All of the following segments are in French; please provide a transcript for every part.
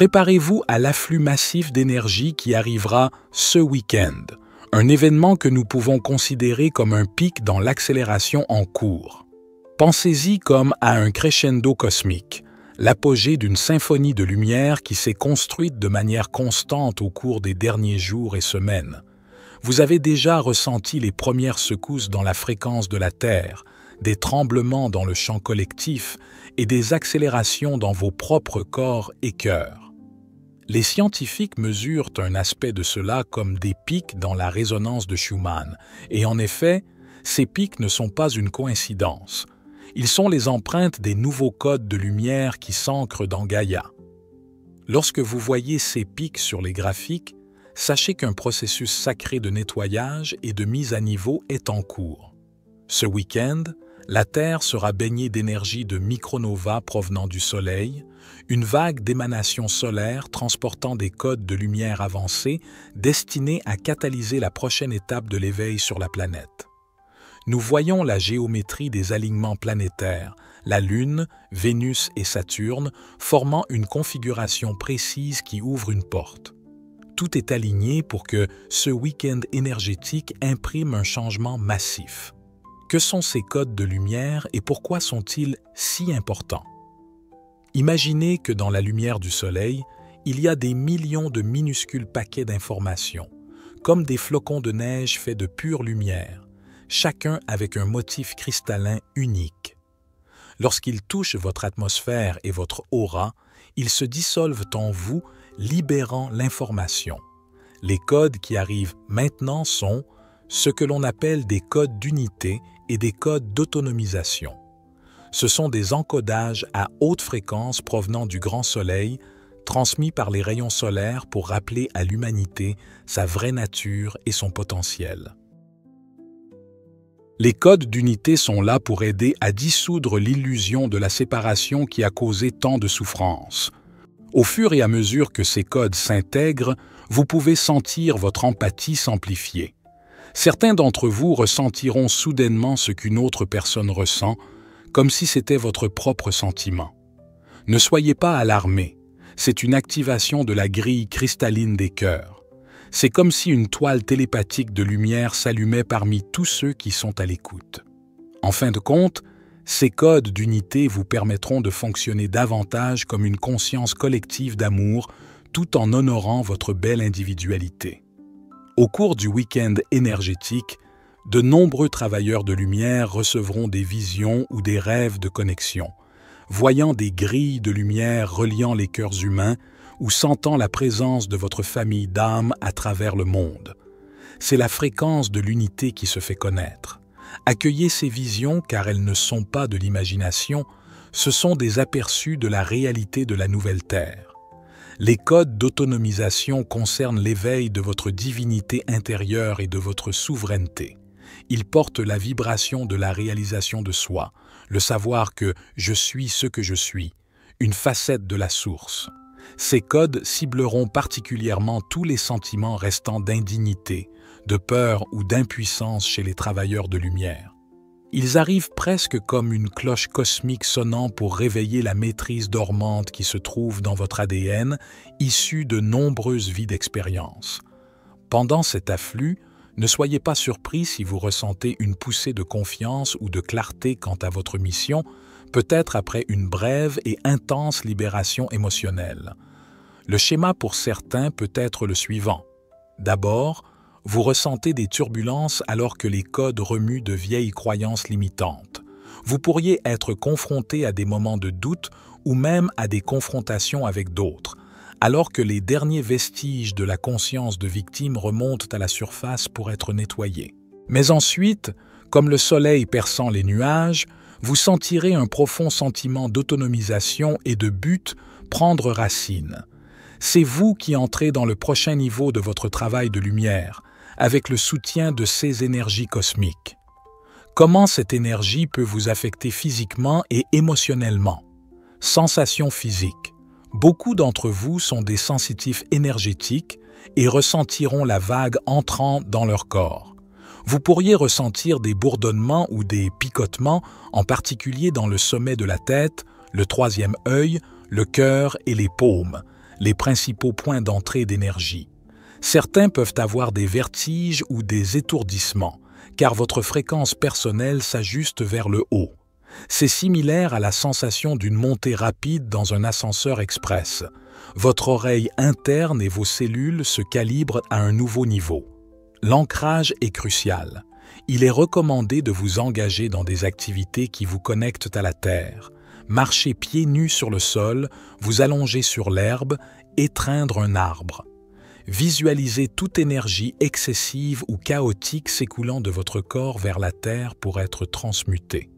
Préparez-vous à l'afflux massif d'énergie qui arrivera ce week-end, un événement que nous pouvons considérer comme un pic dans l'accélération en cours. Pensez-y comme à un crescendo cosmique, l'apogée d'une symphonie de lumière qui s'est construite de manière constante au cours des derniers jours et semaines. Vous avez déjà ressenti les premières secousses dans la fréquence de la Terre, des tremblements dans le champ collectif et des accélérations dans vos propres corps et cœurs. Les scientifiques mesurent un aspect de cela comme des pics dans la résonance de Schumann, et en effet, ces pics ne sont pas une coïncidence. Ils sont les empreintes des nouveaux codes de lumière qui s'ancrent dans Gaïa. Lorsque vous voyez ces pics sur les graphiques, sachez qu'un processus sacré de nettoyage et de mise à niveau est en cours. Ce week-end, la Terre sera baignée d'énergie de micronovas provenant du Soleil, une vague d'émanations solaires transportant des codes de lumière avancés destinés à catalyser la prochaine étape de l'éveil sur la planète. Nous voyons la géométrie des alignements planétaires, la Lune, Vénus et Saturne formant une configuration précise qui ouvre une porte. Tout est aligné pour que ce week-end énergétique imprime un changement massif. Que sont ces codes de lumière et pourquoi sont-ils si importants? Imaginez que dans la lumière du Soleil, il y a des millions de minuscules paquets d'informations, comme des flocons de neige faits de pure lumière, chacun avec un motif cristallin unique. Lorsqu'ils touchent votre atmosphère et votre aura, ils se dissolvent en vous, libérant l'information. Les codes qui arrivent maintenant sont ce que l'on appelle des codes d'unité et des codes d'autonomisation. Ce sont des encodages à haute fréquence provenant du grand soleil, transmis par les rayons solaires pour rappeler à l'humanité sa vraie nature et son potentiel. Les codes d'unité sont là pour aider à dissoudre l'illusion de la séparation qui a causé tant de souffrance. Au fur et à mesure que ces codes s'intègrent, vous pouvez sentir votre empathie s'amplifier. Certains d'entre vous ressentiront soudainement ce qu'une autre personne ressent, comme si c'était votre propre sentiment. Ne soyez pas alarmés, c'est une activation de la grille cristalline des cœurs. C'est comme si une toile télépathique de lumière s'allumait parmi tous ceux qui sont à l'écoute. En fin de compte, ces codes d'unité vous permettront de fonctionner davantage comme une conscience collective d'amour tout en honorant votre belle individualité. Au cours du week-end énergétique, de nombreux travailleurs de lumière recevront des visions ou des rêves de connexion, voyant des grilles de lumière reliant les cœurs humains ou sentant la présence de votre famille d'âmes à travers le monde. C'est la fréquence de l'unité qui se fait connaître. Accueillez ces visions car elles ne sont pas de l'imagination, ce sont des aperçus de la réalité de la nouvelle Terre. Les codes d'autonomisation concernent l'éveil de votre divinité intérieure et de votre souveraineté. Ils portent la vibration de la réalisation de soi, le savoir que je suis ce que je suis, une facette de la source. Ces codes cibleront particulièrement tous les sentiments restant d'indignité, de peur ou d'impuissance chez les travailleurs de lumière. Ils arrivent presque comme une cloche cosmique sonnant pour réveiller la maîtrise dormante qui se trouve dans votre ADN, issue de nombreuses vies d'expérience. Pendant cet afflux, ne soyez pas surpris si vous ressentez une poussée de confiance ou de clarté quant à votre mission, peut-être après une brève et intense libération émotionnelle. Le schéma pour certains peut être le suivant. D'abord, vous ressentez des turbulences alors que les codes remuent de vieilles croyances limitantes. Vous pourriez être confronté à des moments de doute ou même à des confrontations avec d'autres, alors que les derniers vestiges de la conscience de victime remontent à la surface pour être nettoyés. Mais ensuite, comme le soleil perçant les nuages, vous sentirez un profond sentiment d'autonomisation et de but prendre racine. C'est vous qui entrez dans le prochain niveau de votre travail de lumière, avec le soutien de ces énergies cosmiques. Comment cette énergie peut vous affecter physiquement et émotionnellement? Sensations physiques. Beaucoup d'entre vous sont des sensitifs énergétiques et ressentiront la vague entrant dans leur corps. Vous pourriez ressentir des bourdonnements ou des picotements, en particulier dans le sommet de la tête, le troisième œil, le cœur et les paumes. les principaux points d'entrée d'énergie. Certains peuvent avoir des vertiges ou des étourdissements, car votre fréquence personnelle s'ajuste vers le haut. C'est similaire à la sensation d'une montée rapide dans un ascenseur express. Votre oreille interne et vos cellules se calibrent à un nouveau niveau. L'ancrage est crucial. Il est recommandé de vous engager dans des activités qui vous connectent à la terre. Marcher pieds nus sur le sol, vous allonger sur l'herbe, étreindre un arbre. Visualisez toute énergie excessive ou chaotique s'écoulant de votre corps vers la terre pour être transmutée.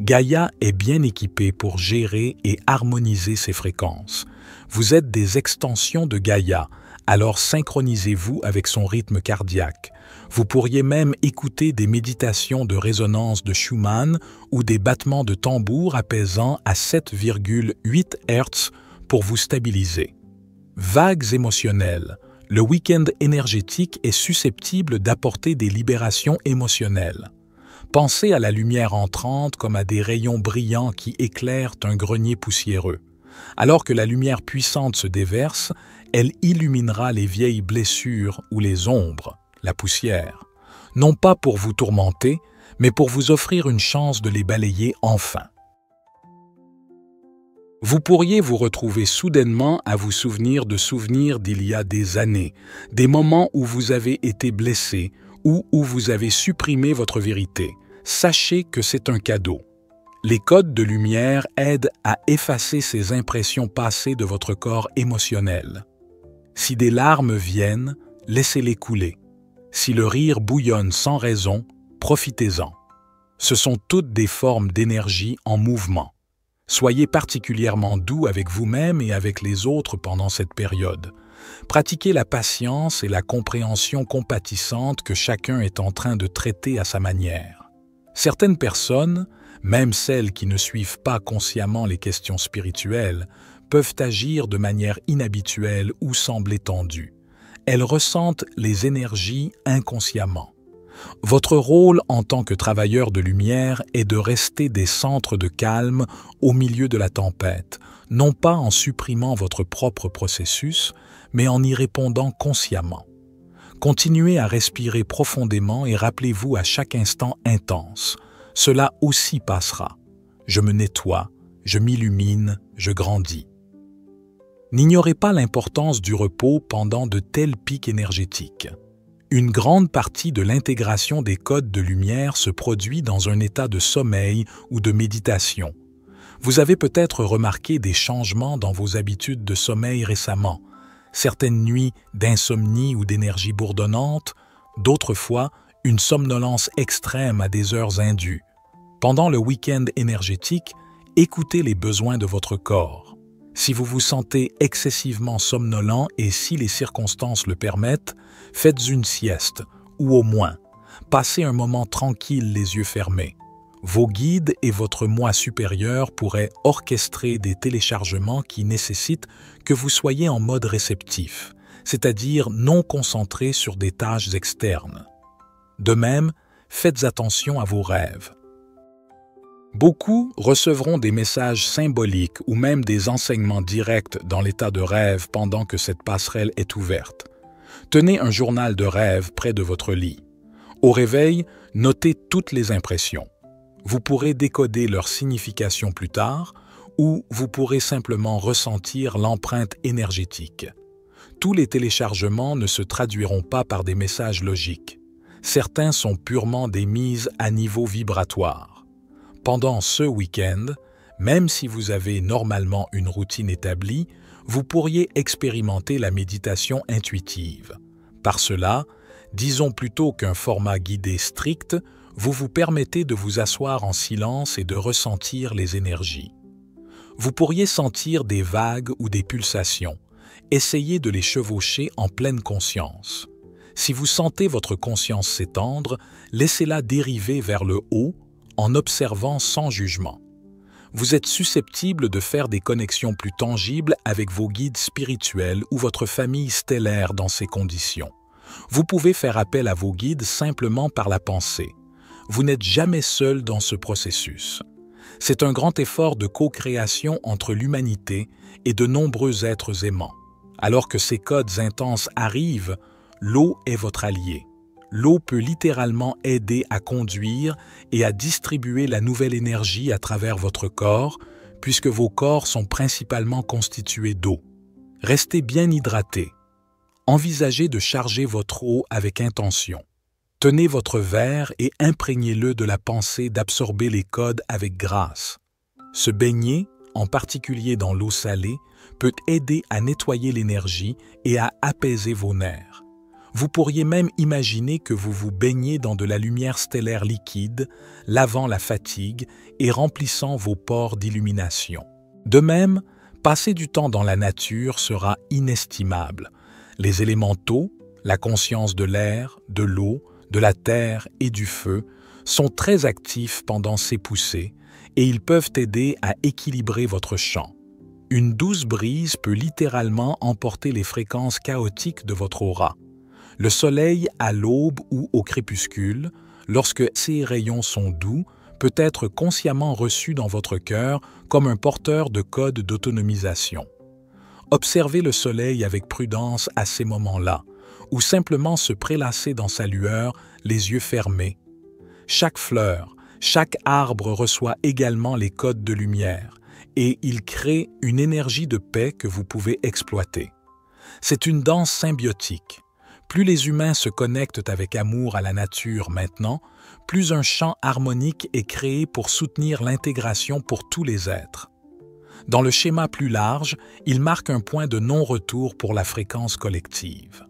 Gaïa est bien équipée pour gérer et harmoniser ses fréquences. Vous êtes des extensions de Gaïa, alors synchronisez-vous avec son rythme cardiaque. Vous pourriez même écouter des méditations de résonance de Schumann ou des battements de tambour apaisants à 7,8 Hz pour vous stabiliser. Vagues émotionnelles. Le week-end énergétique est susceptible d'apporter des libérations émotionnelles. Pensez à la lumière entrante comme à des rayons brillants qui éclairent un grenier poussiéreux. Alors que la lumière puissante se déverse, elle illuminera les vieilles blessures ou les ombres, la poussière. Non pas pour vous tourmenter, mais pour vous offrir une chance de les balayer enfin. Vous pourriez vous retrouver soudainement à vous souvenir de souvenirs d'il y a des années, des moments où vous avez été blessé ou où vous avez supprimé votre vérité. Sachez que c'est un cadeau. Les codes de lumière aident à effacer ces impressions passées de votre corps émotionnel. Si des larmes viennent, laissez-les couler. Si le rire bouillonne sans raison, profitez-en. Ce sont toutes des formes d'énergie en mouvement. Soyez particulièrement doux avec vous-même et avec les autres pendant cette période. Pratiquez la patience et la compréhension compatissante que chacun est en train de traiter à sa manière. Certaines personnes, même celles qui ne suivent pas consciemment les questions spirituelles, peuvent agir de manière inhabituelle ou sembler tendues. Elles ressentent les énergies inconsciemment. Votre rôle en tant que travailleur de lumière est de rester des centres de calme au milieu de la tempête, non pas en supprimant votre propre processus, mais en y répondant consciemment. Continuez à respirer profondément et rappelez-vous à chaque instant intense. Cela aussi passera. Je me nettoie, je m'illumine, je grandis. N'ignorez pas l'importance du repos pendant de tels pics énergétiques. Une grande partie de l'intégration des codes de lumière se produit dans un état de sommeil ou de méditation. Vous avez peut-être remarqué des changements dans vos habitudes de sommeil récemment. Certaines nuits d'insomnie ou d'énergie bourdonnante, d'autres fois une somnolence extrême à des heures indues. Pendant le week-end énergétique, écoutez les besoins de votre corps. Si vous vous sentez excessivement somnolent et si les circonstances le permettent, faites une sieste, ou au moins, passez un moment tranquille les yeux fermés. Vos guides et votre moi supérieur pourraient orchestrer des téléchargements qui nécessitent que vous soyez en mode réceptif, c'est-à-dire non concentré sur des tâches externes. De même, faites attention à vos rêves. Beaucoup recevront des messages symboliques ou même des enseignements directs dans l'état de rêve pendant que cette passerelle est ouverte. Tenez un journal de rêve près de votre lit. Au réveil, notez toutes les impressions. Vous pourrez décoder leur signification plus tard ou vous pourrez simplement ressentir l'empreinte énergétique. Tous les téléchargements ne se traduiront pas par des messages logiques. Certains sont purement des mises à niveau vibratoire. Pendant ce week-end, même si vous avez normalement une routine établie, vous pourriez expérimenter la méditation intuitive. Par cela, disons plutôt qu'un format guidé strict, vous vous permettez de vous asseoir en silence et de ressentir les énergies. Vous pourriez sentir des vagues ou des pulsations. Essayez de les chevaucher en pleine conscience. Si vous sentez votre conscience s'étendre, laissez-la dériver vers le haut en observant sans jugement. Vous êtes susceptible de faire des connexions plus tangibles avec vos guides spirituels ou votre famille stellaire dans ces conditions. Vous pouvez faire appel à vos guides simplement par la pensée. Vous n'êtes jamais seul dans ce processus. C'est un grand effort de co-création entre l'humanité et de nombreux êtres aimants. Alors que ces codes intenses arrivent, l'eau est votre allié. L'eau peut littéralement aider à conduire et à distribuer la nouvelle énergie à travers votre corps, puisque vos corps sont principalement constitués d'eau. Restez bien hydraté. Envisagez de charger votre eau avec intention. Tenez votre verre et imprégnez-le de la pensée d'absorber les codes avec grâce. Se baigner, en particulier dans l'eau salée, peut aider à nettoyer l'énergie et à apaiser vos nerfs. Vous pourriez même imaginer que vous vous baignez dans de la lumière stellaire liquide, lavant la fatigue et remplissant vos pores d'illumination. De même, passer du temps dans la nature sera inestimable. Les élémentaux, la conscience de l'air, de l'eau, de la terre et du feu sont très actifs pendant ces poussées et ils peuvent aider à équilibrer votre champ. Une douce brise peut littéralement emporter les fréquences chaotiques de votre aura. Le soleil à l'aube ou au crépuscule, lorsque ses rayons sont doux, peut être consciemment reçu dans votre cœur comme un porteur de code d'autonomisation. Observez le soleil avec prudence à ces moments-là, ou simplement se prélasser dans sa lueur, les yeux fermés. Chaque fleur, chaque arbre reçoit également les codes de lumière, et il crée une énergie de paix que vous pouvez exploiter. C'est une danse symbiotique. Plus les humains se connectent avec amour à la nature maintenant, plus un champ harmonique est créé pour soutenir l'intégration pour tous les êtres. Dans le schéma plus large, il marque un point de non-retour pour la fréquence collective.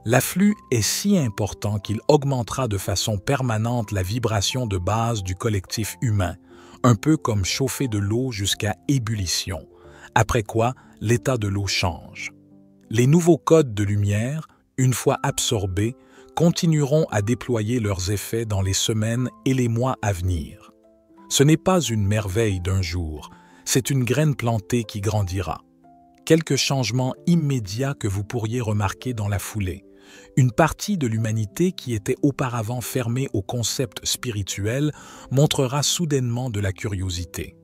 L'afflux est si important qu'il augmentera de façon permanente la vibration de base du collectif humain, un peu comme chauffer de l'eau jusqu'à ébullition, après quoi l'état de l'eau change. Les nouveaux codes de lumière, une fois absorbés, continueront à déployer leurs effets dans les semaines et les mois à venir. Ce n'est pas une merveille d'un jour, c'est une graine plantée qui grandira. Quelques changements immédiats que vous pourriez remarquer dans la foulée. Une partie de l'humanité qui était auparavant fermée au concept spirituel montrera soudainement de la curiosité.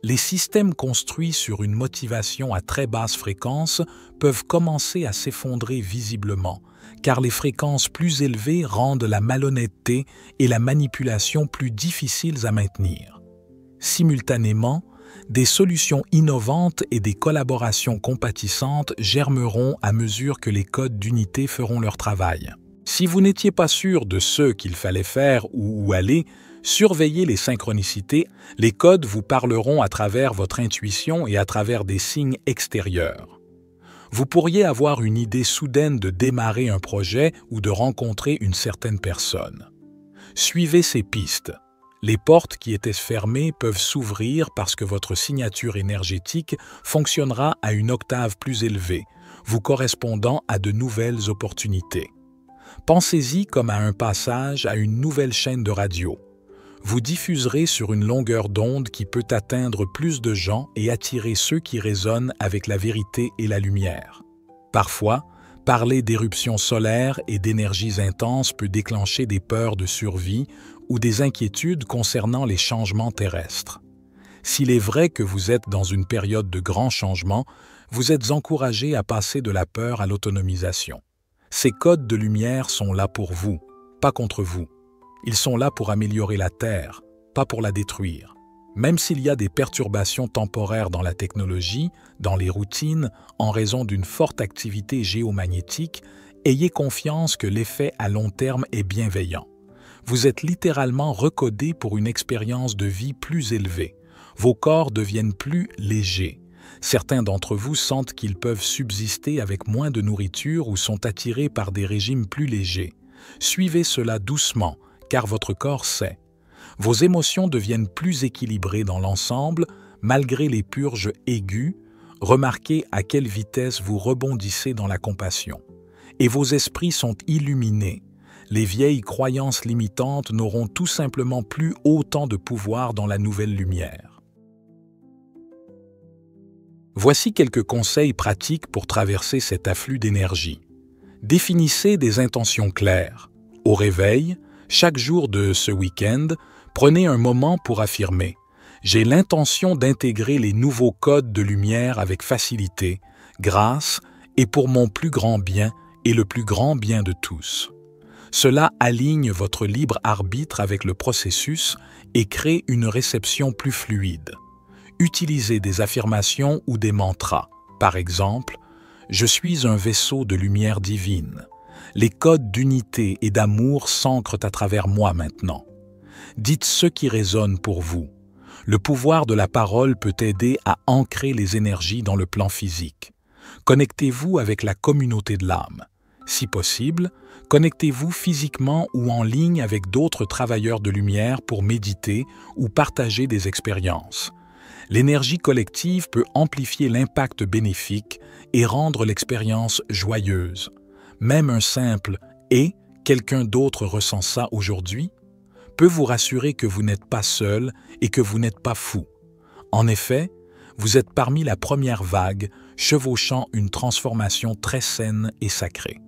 Les systèmes construits sur une motivation à très basse fréquence peuvent commencer à s'effondrer visiblement, car les fréquences plus élevées rendent la malhonnêteté et la manipulation plus difficiles à maintenir. Simultanément, des solutions innovantes et des collaborations compatissantes germeront à mesure que les codes d'unité feront leur travail. Si vous n'étiez pas sûr de ce qu'il fallait faire ou où aller, surveillez les synchronicités, les codes vous parleront à travers votre intuition et à travers des signes extérieurs. Vous pourriez avoir une idée soudaine de démarrer un projet ou de rencontrer une certaine personne. Suivez ces pistes. Les portes qui étaient fermées peuvent s'ouvrir parce que votre signature énergétique fonctionnera à une octave plus élevée, vous correspondant à de nouvelles opportunités. Pensez-y comme à un passage à une nouvelle chaîne de radio. Vous diffuserez sur une longueur d'onde qui peut atteindre plus de gens et attirer ceux qui résonnent avec la vérité et la lumière. Parfois, parler d'éruptions solaires et d'énergies intenses peut déclencher des peurs de survie ou des inquiétudes concernant les changements terrestres. S'il est vrai que vous êtes dans une période de grands changements, vous êtes encouragé à passer de la peur à l'autonomisation. Ces codes de lumière sont là pour vous, pas contre vous. Ils sont là pour améliorer la Terre, pas pour la détruire. Même s'il y a des perturbations temporaires dans la technologie, dans les routines, en raison d'une forte activité géomagnétique, ayez confiance que l'effet à long terme est bienveillant. Vous êtes littéralement recodé pour une expérience de vie plus élevée. Vos corps deviennent plus légers. Certains d'entre vous sentent qu'ils peuvent subsister avec moins de nourriture ou sont attirés par des régimes plus légers. Suivez cela doucement, car votre corps sait. Vos émotions deviennent plus équilibrées dans l'ensemble, malgré les purges aiguës. Remarquez à quelle vitesse vous rebondissez dans la compassion. Et vos esprits sont illuminés. Les vieilles croyances limitantes n'auront tout simplement plus autant de pouvoir dans la nouvelle lumière. Voici quelques conseils pratiques pour traverser cet afflux d'énergie. Définissez des intentions claires. Au réveil, chaque jour de ce week-end, prenez un moment pour affirmer « J'ai l'intention d'intégrer les nouveaux codes de lumière avec facilité, grâce et pour mon plus grand bien et le plus grand bien de tous. Cela aligne votre libre arbitre avec le processus et crée une réception plus fluide. Utilisez des affirmations ou des mantras. Par exemple, « Je suis un vaisseau de lumière divine. Les codes d'unité et d'amour s'ancrent à travers moi maintenant. » Dites ce qui résonne pour vous. Le pouvoir de la parole peut aider à ancrer les énergies dans le plan physique. Connectez-vous avec la communauté de l'âme. Si possible, connectez-vous physiquement ou en ligne avec d'autres travailleurs de lumière pour méditer ou partager des expériences. L'énergie collective peut amplifier l'impact bénéfique et rendre l'expérience joyeuse. Même un simple « et » quelqu'un d'autre ressent ça aujourd'hui peut vous rassurer que vous n'êtes pas seul et que vous n'êtes pas fou. En effet, vous êtes parmi la première vague, chevauchant une transformation très saine et sacrée.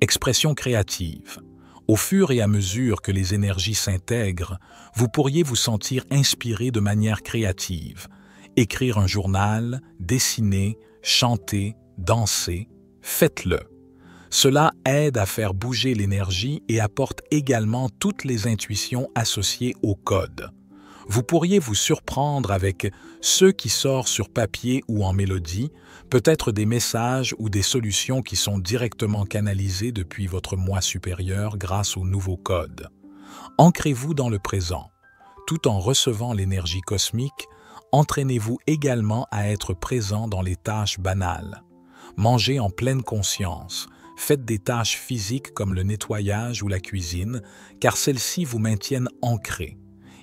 Expression créative. Au fur et à mesure que les énergies s'intègrent, vous pourriez vous sentir inspiré de manière créative. Écrire un journal, dessiner, chanter, danser, faites-le. Cela aide à faire bouger l'énergie et apporte également toutes les intuitions associées au code. Vous pourriez vous surprendre avec ce qui sort sur papier ou en mélodie, peut-être des messages ou des solutions qui sont directement canalisées depuis votre moi supérieur grâce au nouveau code. Ancrez-vous dans le présent. Tout en recevant l'énergie cosmique, entraînez-vous également à être présent dans les tâches banales. Mangez en pleine conscience. Faites des tâches physiques comme le nettoyage ou la cuisine, car celles-ci vous maintiennent ancrés.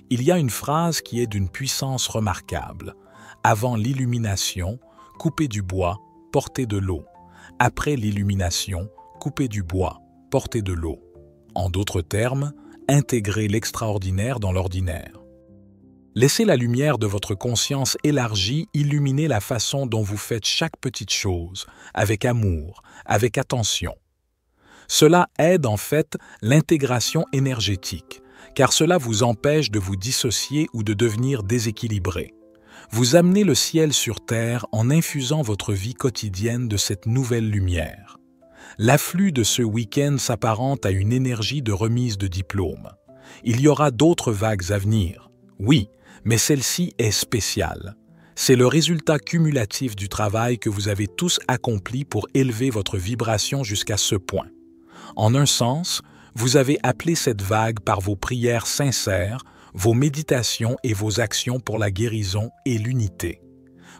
Il y a une phrase qui est d'une puissance remarquable. Avant l'illumination, coupez du bois, portez de l'eau. Après l'illumination, coupez du bois, portez de l'eau. En d'autres termes, intégrez l'extraordinaire dans l'ordinaire. Laissez la lumière de votre conscience élargie illuminer la façon dont vous faites chaque petite chose, avec amour, avec attention. Cela aide en fait l'intégration énergétique, car cela vous empêche de vous dissocier ou de devenir déséquilibré. Vous amenez le ciel sur terre en infusant votre vie quotidienne de cette nouvelle lumière. L'afflux de ce week-end s'apparente à une énergie de remise de diplôme. Il y aura d'autres vagues à venir, oui, mais celle-ci est spéciale. C'est le résultat cumulatif du travail que vous avez tous accompli pour élever votre vibration jusqu'à ce point. En un sens, vous avez appelé cette vague par vos prières sincères, vos méditations et vos actions pour la guérison et l'unité.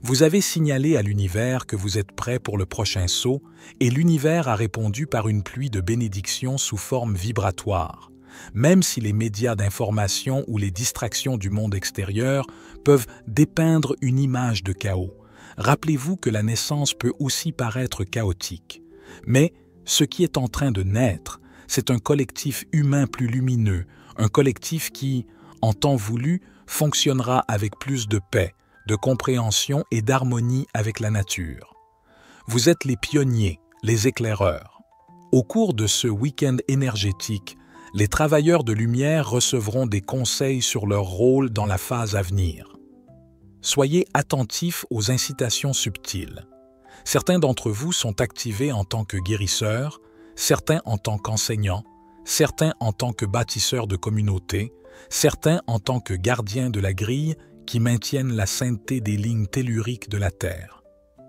Vous avez signalé à l'univers que vous êtes prêt pour le prochain saut et l'univers a répondu par une pluie de bénédictions sous forme vibratoire. Même si les médias d'information ou les distractions du monde extérieur peuvent dépeindre une image de chaos, rappelez-vous que la naissance peut aussi paraître chaotique. Mais ce qui est en train de naître, c'est un collectif humain plus lumineux, un collectif qui, en temps voulu, fonctionnera avec plus de paix, de compréhension et d'harmonie avec la nature. Vous êtes les pionniers, les éclaireurs. Au cours de ce week-end énergétique, les travailleurs de lumière recevront des conseils sur leur rôle dans la phase à venir. Soyez attentifs aux incitations subtiles. Certains d'entre vous sont activés en tant que guérisseurs, certains en tant qu'enseignants, certains en tant que bâtisseurs de communautés, certains en tant que gardiens de la grille qui maintiennent la sainteté des lignes telluriques de la Terre.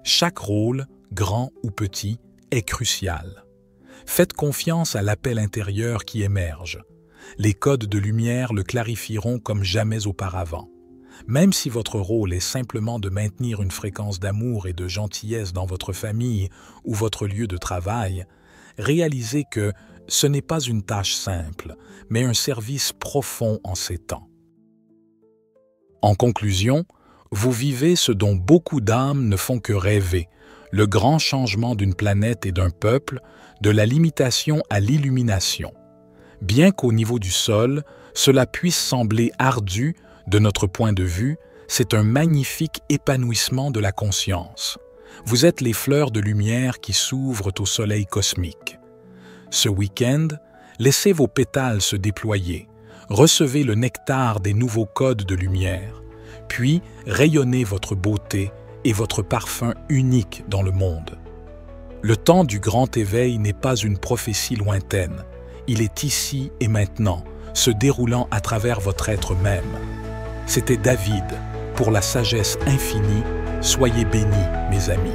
Chaque rôle, grand ou petit, est crucial. Faites confiance à l'appel intérieur qui émerge. Les codes de lumière le clarifieront comme jamais auparavant. Même si votre rôle est simplement de maintenir une fréquence d'amour et de gentillesse dans votre famille ou votre lieu de travail, réalisez que ce n'est pas une tâche simple, mais un service profond en ces temps. En conclusion, vous vivez ce dont beaucoup d'âmes ne font que rêver, le grand changement d'une planète et d'un peuple, de la limitation à l'illumination. Bien qu'au niveau du sol, cela puisse sembler ardu, de notre point de vue, c'est un magnifique épanouissement de la conscience. Vous êtes les fleurs de lumière qui s'ouvrent au soleil cosmique. Ce week-end, laissez vos pétales se déployer, recevez le nectar des nouveaux codes de lumière, puis rayonnez votre beauté et votre parfum unique dans le monde. Le temps du grand éveil n'est pas une prophétie lointaine. Il est ici et maintenant, se déroulant à travers votre être même. C'était David. Pour la sagesse infinie, soyez bénis, mes amis.